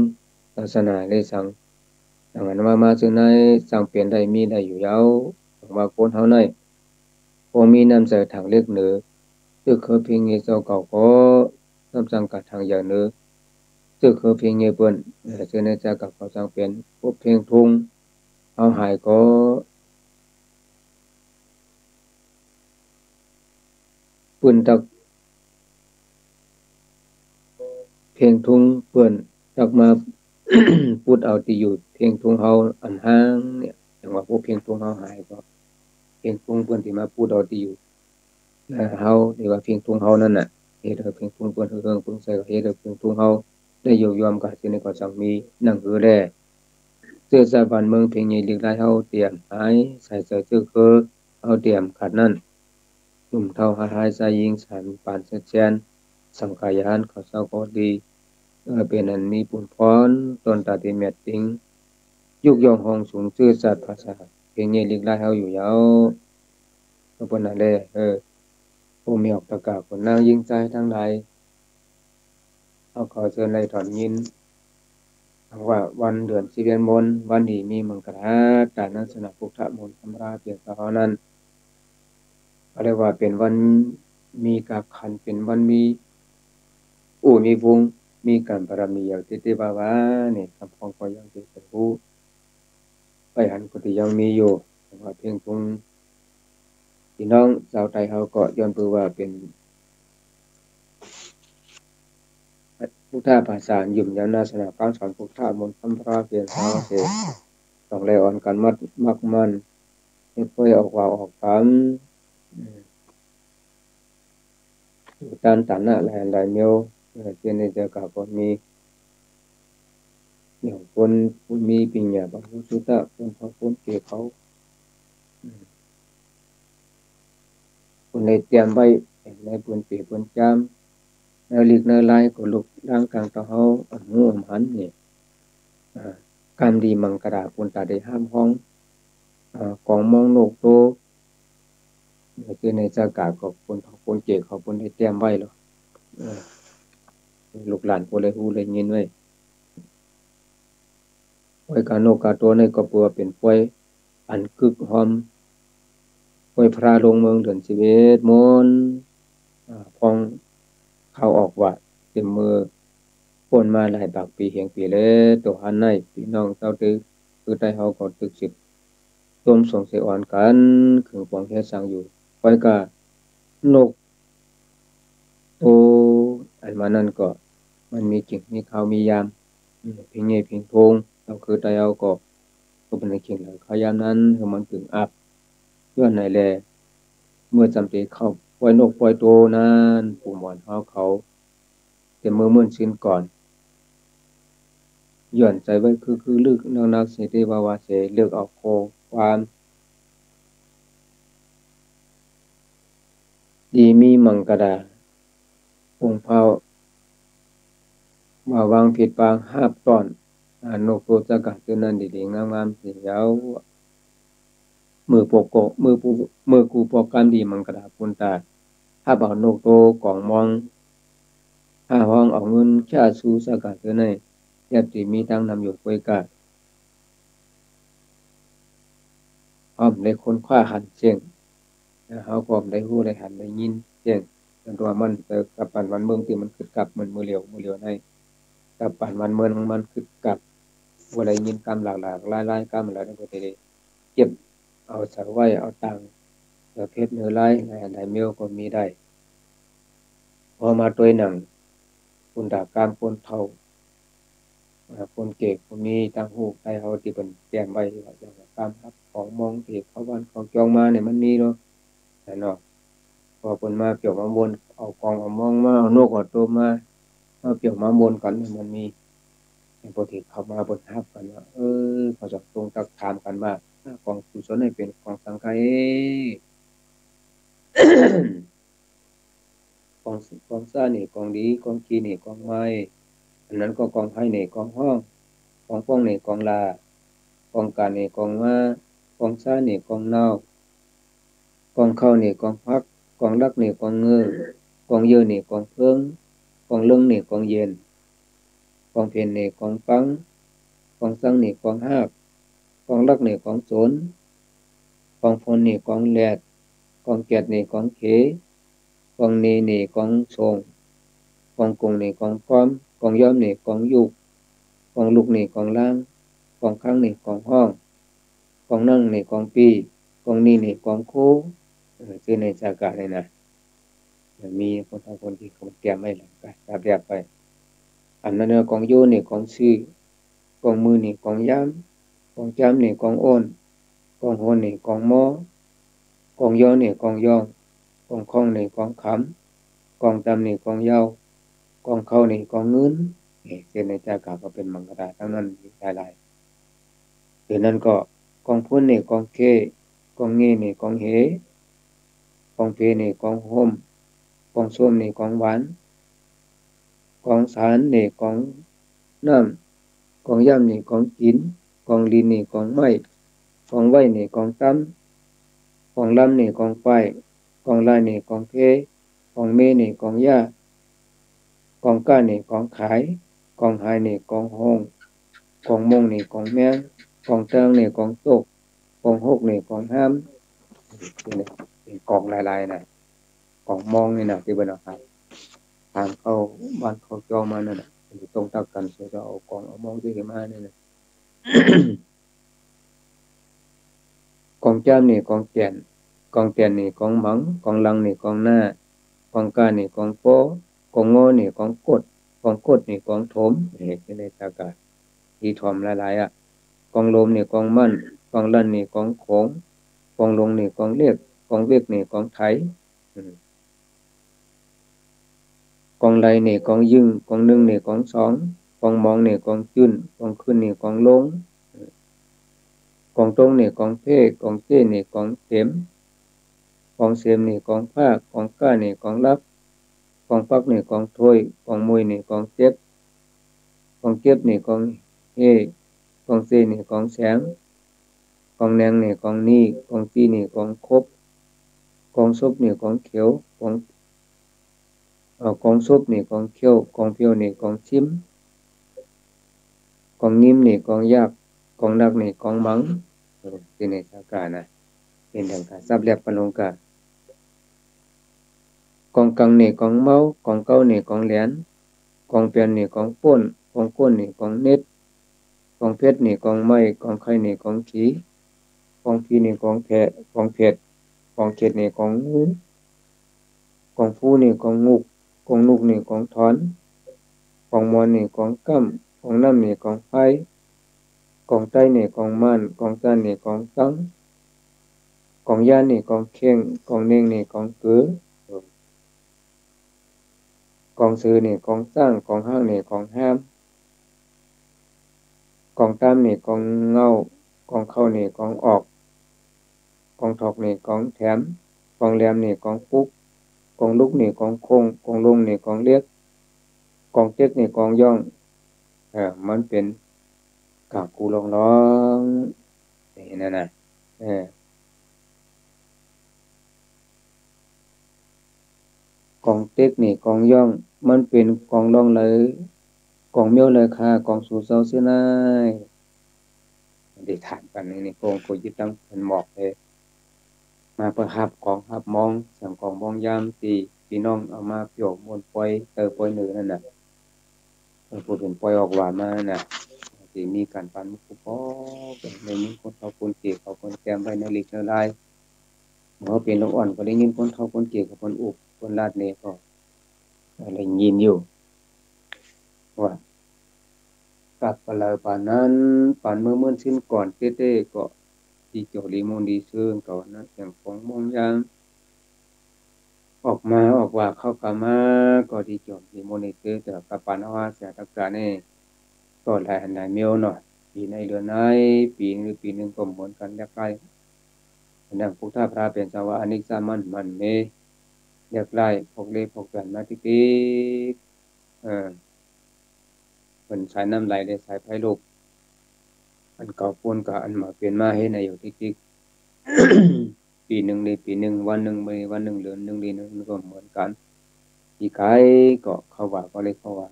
ศาสนาได้สั่งดังนั้นมาซึ่งในสั่งเปลี่ยนได้มีได้อยู่ยาวว่าคนเฮาในพอมีนำใส่ทางเลือกเหนือคือเคยเพียงเงยเจ้าเก่าก็นำสั่งกับทางอย่างเหนือ ซึ่งคือเพลงเงยเปิ้นซึ่งในจากกับเขาสร้างเป็นพวกเพลงทุ่งเอาหายก็ปืนตักเพลงทุ่งเปิ้นตักมา พูดเอาที่อยู่เพลงทุ่งเฮาอันห้างเนี่ยอย่างว่าพวกเพลงทุ่งเฮาหายก็เพลงทุ่งเปิ้นที่มาพูดเอาที่อยู่เฮาที่ว่าเพลงทุ่งเฮานั่นน่ะเฮ็ดให้เพลงทุ่งเปิ้นเฮืองเพิ่งใส่ก็เฮ็ดให้เพลงทุ่งเฮา ได้อยู่ยอมกับที่นี่ก็จังมีหนังคือแลเสื้อสาบ้านเมืองเพียงใหญ่เล็กหลายเฮาเตรียมหายใส่เสื้อคือเฮาเตรียมขัดนั้นหนุ่มเฒ่าหาหายชายหญิงฉันปานเสแสนสังขายานเขาเศร้าก็ดีเป็นอันมีปุญพรตนตาติเมตติงยุกย่องห้องสูงชื่อสัตว์ภาษาเพียงใหญ่เล็กหลายเฮาอยู่ยาวก็เพิ่นนั่นแหละผู้มีออกตะกาคนนางยิ่งใจทั้งหลายเฮาขอเชิญในถอนยินว่าวันเดือน11มนวันนี้มีมังกราตานัสนะพุทธมนต์ธรรมราเปียกเฮานั้นก็เรียกว่าเป็นวันมีกาบขันเป็นวันมีมีวงมีการบารมีอย่างที่ที่ว่านี่คำพ้องก็ยังที่เป็นผู้ไปหันก็ที่ยังมีอยู่ว่าเพียงตรงพี่น้องชาวไทยเฮาก็ย้อนเพื่อว่าเป็นพุทธภาษายุ่มยาวนาสนะการสอนพุทธมนต์ธรรมราเปียกเฮาเสต้องแลอ่อนกันมักมันเฮ็ดเพื่อออกว่าออกคำการตันน่ะหลายๆเมียวที่ในเจ้าก็มีอย่างคนผู้มีปัญญาบรรลุสุตตะคนเขาคนเก่เขาคนในเตรียมไว้ในปืนเปีปืนจามในลีกในลายก็ลุกร่างกลางตะเฮาอันหัวหันนี่การดีมังกราปุนตาได้ห้ามห้องของมองโลกโตคือในจากาก็คนเขาคนเก่เขาคนได้เตรียมไว้แล้วลูกหลานคนเลยฮู้เลยยินไว้ไว้กาโนกาโตในก็ปัวเป็นป่วยอันกึกหอมป่วยพระลงเมืองเดือน11มนพองเข้าออกวัดเต็มมือพ้นมาหลายบากปีเหียงปีแล้วตัวหันในพี่น้องเจ้าตึกคือได้เฮาก็ตึกสิบร่วมส่งเสอ่อนกันคือปองเฮ็ดสร้างอยู่ไว้ก็นกโตอันมานั้นก็มันมีกิ่งมีข้าวมียามพิงใหญ่พิงโพงเราคือได้เอาก็เป็นกิ่งหลังข้าวยามนั้นคือมันถึงอับย้อนไหนแลเมื่อจำเป็นเข้าปล่อยนกปล่อยโตนั้นผู้หมอนเฮาเขาแต่มือมื่นชินก่อน ย้อนใจไว้คือลึกนักๆสิที่ว่าสิเลือกเอาข้อความดีมีมั่งก็ได้องค์พระว่าวางผิดวางหาบต้อนนกตัวจักกะตัวนั้นดีๆงามๆสิยาวมือปกกมือกูปอกกันดีมั่งก็ได้ปุนตาถ้าเอานกโตกองมองห้าห้องเอาเงินชาสู่สักกะตัวนั้นแยบสิมีทางนำอยู่ไว้กะอ้อมได้ค้นคว้าหันเสียงเฮาพร้อมได้ฮู้ได้หันได้ยินเสียงจนว่ามันกับปันวันเมืองที่มันคึกคักเหมือนมื้อเหลียวในกับปันวันเมืองมันคึกคักบ่ได้ยินคำหลากๆหลายๆคำแล้วก็ได้เก็บเอาสะไว้เอาตังเพชรเนื้อลายหลายๆเมียวก็มีได้พอมาตัวยหนังคุณดากามคนเฒ่าคนเก็กผู้มีต่างหูใครเฮาที่เพิ่นแจ้งไว้ว่าอย่างว่าการรับของมองที่เขาบ้านเขาจองมาเนี่ยมันมีเนาะเนาะพอเพิ่นมาเกี่ยวมาบนเอาของเอามองมาเอานกเอาตัวมาเกี่ยวมาบนกันมันมีปกติเข้ามาเพิ่นรับกันว่าเขาจะตรงตักถามกันว่าของกุศลนี่เป็นของสังฆะของของซ่านี่ของดีของขี้นี่ของไม้อันนั้นก็ของไผนี่ของห้องของป้องนี่ของลากองการนี่ของม้ากองซ่านี่ของนาวกองข้าวนี่ของพักกองรักนี่ของเงือกองเยอะนี่ของเพิงกองเลึงนี่ของเย็นกองเพ็ญนี่ของปังกองสังนี่ของหากกองรักนี่ของสนกองพลนี่ของแลดกองแกดนี่ของเขกองนีนี่ของทรงกองกงนี่ของความกองย่อมนี่ของยุกกองลูกนี่ของล่างกองข้างนี่ของห้องกองนั่งนี่ของปีกองนี่นี่ของโคชื่อในจากาเลยนะมีคนทำคนที่เขาเตรียมไว้แล้วก็รับเรียบไปอันนั้นกองโยนี่ของชื่อกองมือนี่ของย้ำกองจ้ำนี่ของโอนกองโหนนี่ของหมอกองย่อนี่ของย่องกองข้องนี่ของขำกองตำนี่ของเยาวกองเข้านี่ของเงิน เส้นในจากาก็เป็นมังกรทั้งนั้นหลายๆคือนั้นก็กองพุ่นนี่กองเคกองเงนี่กองเหกองเพนี่กองโฮมกองส้มนี่กองหวานกองสารนี่กองน้ำกองย่ำนี่กองกินกองลินนี่กองไม้กองไว้นี่กองตั้มกองลำนี่กองไฟกองลายนี่กองเพกองเมนี่กองหญ้ากองก้านี่กองขายกองหายนี่กองห้องกองมงนี่กองแมงกองเติงนี่กองโตกกองหกนี่กองห้ามนี่เป็นกองลายๆนะกองมองนี่นะที่บรรดาครับทางเข้าบ้านเขาจอมานั่นนะอยู่ตรงตักกันเสียจะเอากองเอามองที่มาเนี่ยนะกองจ้ามนี่กองแก่นกองแก่นนี่กองหมังกองลังนี่กองหน้ากองก้านี่กองโป้กองโง่นี่กองกดกองกดนี่กองถมนี่คือในอากาศที่ถมหลายๆอ่ะกองลมนี่กองมั่นกองลั่นนี่กองโขงกองลงนี่กองเรียกกองเวกนี่กองไถกองไรนี่กองยึงกองหนึ่งนี่กองสองกองมองนี่กองจุนกองขึ้นนี่กองลงกองตรงนี่กองเพกองเจ้นี่กองเข็มกองเสียมนี่กองผ้ากองก้านี่กองรับกองปักนี่กองถ้วยกองมวยนี่กองเจ็บกองเก็บนี่กองเฮกองเซนี่กองแสงกองแนงนี่กองนี่กองปีนี่กองคบกองซบนี่กองเขียวกองซบนี่กองเขียวกองเพียวนี่กองชิมกองนิ่มนี่กองยากกองดักนี่กองมังที่ในสากานะเป็นทางการซับแลบปนลงกากองกังนี่กองเมากองเก้านี่กองแหลนกองเปียนนี่กองป้นกองก้นนี่กองเน็ดกองเพชรนี่กองไม้กองไข่นี่กองขีกองพีนี่กองแพะกองเผ็ดกองเข็ดนี่กองงูกองฟูนี่กองงูกองนุกนี่กองถอนกองมอนนี่กองกั้มกองน้ำนี่กองไฟกองใต้นี่กองม่านกองต้านนี่กองตั้งกองย่านนี่กองเข่งกองเน่งนี่กองเกือกองซื้อนี่กองสร้างกองห้างนี่กองห้ามกองตามนี่กองเงากองเข้านี่กองออกกองถอกนี่กองแถมกองแหลมนี่กองปุกกองลุกนี่กองโคงกองลงนี่กองเลียกกองเจ๊กนี่กองย่องมันเป็นกากกูลองร้องนี่นั่นน่ะเออกองเต็กนี่กองย่องมันเป็นกองร่องเลยกองเมียวเลยค่ะกองสู่เซาเสียนายได้ถามกันนี่กองโคยึดตั้งเป็นหมอกเลยมาประหับกองหับมองเสียงกองมองยามตีพี่น้องเอามาเปี่ยวมวนปล่อยปล่อยเนื้อนั่นน่ะพูดเป็นปล่อยออกหวานมาน่ะที่มีการปันมุกพอเป็นในนี้คนเขาคนเกลียเขาคนแกมไว้ในลิกเชอร์ไลน์เขาเป็นลูกอ่อนก็ได้ยินคนเขาคนเกลียกับคนอุบคนลาดเนก็อะไรยินอยู่ว่า กับปลาปานนั้นปานเมื่อสิ้นก่อนเต้ๆก็ดีโจลีมูลดีซึ่งก่อนนะอย่างของมงยางออกมาออกว่าเข้ากามาก็ดีโจลีมูลดีซึ่งแต่กับปานว่าเสียตักกาเนี่ยก็หลายอันหลายเมียวหน่อยปีในเดือนไหนปีหรือปีหนึ่งก็เหมือนกันเรียกไล่ดังพุทธพระเป็นสาวาอนิจจามันเมเรียกไล่พกเล่พกแผ่นมาติกิเออเป็นสายน้ำไหลได้สายไฟลุกอันเก่าปูนกับอันมาเปลี่ยนมาให้ในอยู่ที่ปีหนึ่งในปีหนึ่งวันหนึ่งไปวันหนึ่งเดือนหนึ่งเดือนหนึ่งก็เหมือนกันที่ขายก็เขาว่าก็เลยเขาว่า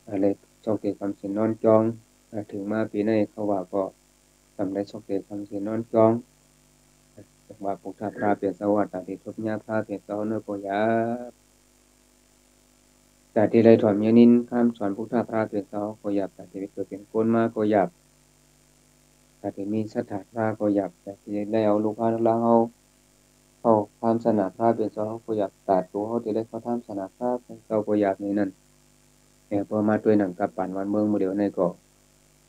อะไรชอบเก็บความเสียนอนจองถึงมาปีในเขาว่าก็ทำได้ชอบเก็บความเสียนอนจองจังหวะปุถะพระเปลี่ยนสวัสดิ์แต่ที่ทุบยาพระเปลี่ยนเสาเนื้อโกยาแต่ที่ไรถอนยานินข้ามสอนพุทธะพระเปลี่ยนเสาโกยาแต่ที่เกิดเป็นคนมาโกยาแต่ที่มีสถาพระโกยาแต่ที่ได้เอาลูกพระล้างเอาทำสนาพระเป็นเสาโกยาตัดตัวเขาที่ได้เขาทำสนาพระเป็นเสาโกยาในนั้นพอมาตัวหนังกับปั่นวันเมืองมาเดียวในก็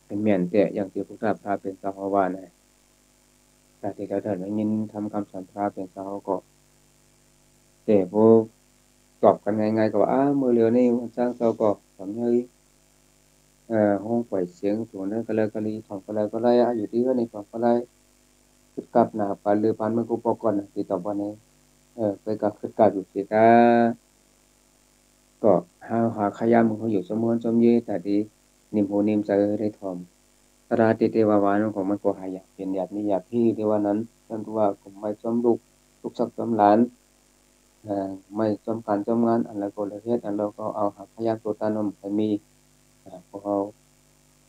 เป็นเมียนแต่อย่างที่พุทธะพระเป็นเสาว่านะแต่ที่เราเดินยินทำคำสอนพระเป็นเสาก็แต่พวกตอบกันง่ายๆก็ว่ามือเรือนี่วันสร้างเสาก็สอนเฮ้ย ห้องปล่อยเสียงตัวนั้นก็เลยก็ลีถอนก็เลยก็เลยอยู่ที่ก็ในถอนก็เลยขึ้นกับหน้าปานหรือปานเมื่อกูปอกก่อนติดต่อวันนี้ไปกับขึ้นกับอยู่ที่ตาก็หาขยามของเขาอยู่สมวนสมเยแต่ดีนิมโหนิมใจได้ทอมตราติเตวาวานของมันก็หายากเป็นหยาบนี้หยาบพี่ที่ว่านั้นนั่นว่าผมไม่จอมลูกสักจอมหลานไม่จอมการจอมงานอันละก็ละเฮ็ดอันเราก็เอาหาขยามตัวตานมไปมีพวกเขา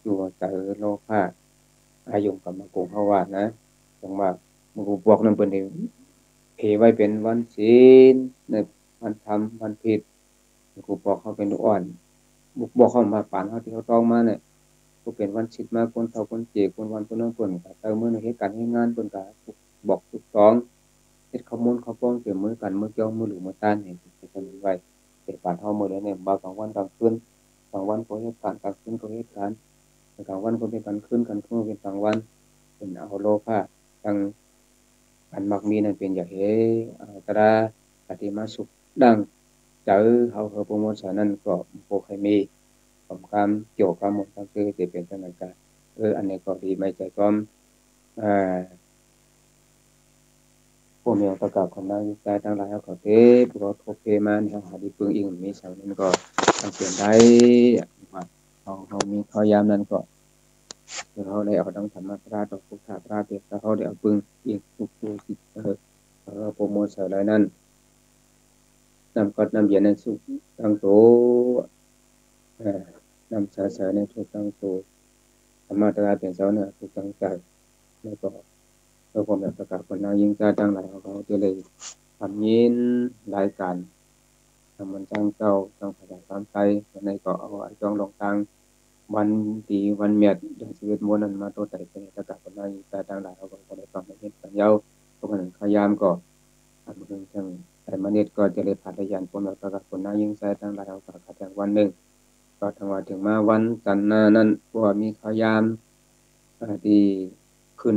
อยู่ใจโลภะอายุกับมาโกงเขาว่านะจังว่ามึงบอกนั่นเป็นเองเพไว้เป็นวันศีลในวันธรรมวันผิดกูบอกเขาเป็นลูกอ่อนบุกบอกเขามาปานเขาที่เขาต้องมาเนี่ยกูเป็นวันชิดมาคนเฒ่าคนเจ็บคนวันคนนั้นคนก็เติมมือในเหตุการณ์ให้งานคนก็บอกถูกต้องเฮ็ดข้อมูลเขาป้องเกี่ยวมือกันมือเกี่ยวมือหรือมือต้านเห็นเป็นไว้เป็นปานเฮามือเลยเนี่ยบางกลางวันกลางคืนกลางวันก็เหตุการณ์กลางคืนก็เหตุการณ์กลางวันก็เป็นกลางคืนกลางคืนก็เป็นกลางวันเป็นเอาโลภะตั้งอันมักมีนั่นเป็นอย่างเฮตราปฏิมาสุขดังเจอเขาเฮาโปรโมชั่นนั้นก็บ่เคยมีผมคำเกี่ยวกับหมดก็คือจะเป็นจังได๋ก็อันนี้ก็ดีไม่ใจก็อ่าพวกเมียประกาศคนนายใจทั้งหลายเขาก็เตพวกเขาโทเพมานี่หาดีปึงอีกมีเสานั้นก็ทำเปลี่ยนได้ว่าเขามีข้อยามนั้นก็คือเขาได้เอาดังธรรมะราต่อพุทธะราเทศเขาได้เอาปึงอีกทุกผู้สิโปรโมทเสาแล้วนั้นนำก็นำเย็นในสุขตั้งโตเอ่อนำสาในทุกตั้งโตธรรมะราเป็นเสาเนี่ยทุกตั้งใจแล้วก็เพื่อความแบบประกาศคนนางยิ่งใจตั้งหลายเขาจะเลยทำยินรายการ ทำมันจังเจ้าจังขยายความไกลวันนี้ก็เอาไอ้จองลงทางวันดีวันเมียดเดือนชีวิตมวลนั้นมาตัวใจเป็นประกาศคนในแต่ต่างหลายเขาก็ได้ฟังในเหตุการณ์ยาวเพราะฉะนั้นพยายามก็อันเรื่องจังแต่มนุษย์ก็จะเลยผ่านระยานคนประกาศคนในยิ่งใจต่างหลายเขาก็ขัดแย้งวันหนึ่งก็ถึงว่าถึงมาวันจันทร์หน้านั้นพวกมีพยายามที่ขึ้น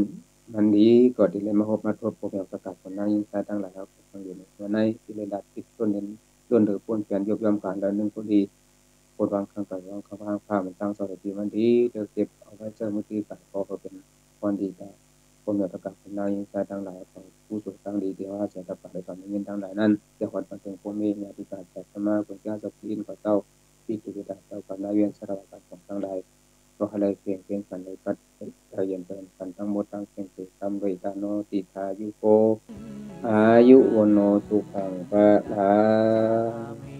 มันดีก็ที่เลยมาพบมาทบพวกเราประกาศคนในยิ่งใจต่างหลายเขาก็ต้องอยู่ในวันในที่เลยดัดติดต้นเด่น ต้นหรือปนเปลี่ยนยกย่ำการใดหนึ่งก็ดีปวดวางข้างไก่วางข้างข้ามันตั้งสถิติมันดีเดี๋ยวเก็บเอาไว้เจอมือตีกันพอเป็นวันดีแต่คนเหนือประกาศคนนายใจทั้งหลายของผู้สุดตั้งดีที่ว่าเสียตะปาในตอนนี้เงินทั้งหลายนั้นจะขวัญปันถึงคนมีเงาที่การแจกธรรมะคนแก้วสักทีนกับเจ้าที่จุดได้เจ้ากับนายเวียนสารวัตรของทั้งหลายก็ให้เลยเพียงกันเลยก็เย็นเป็นกันทั้งหมดทั้งเพียงคือทำโดยตาโนติทายุโกอายุวโนสุขังพระลา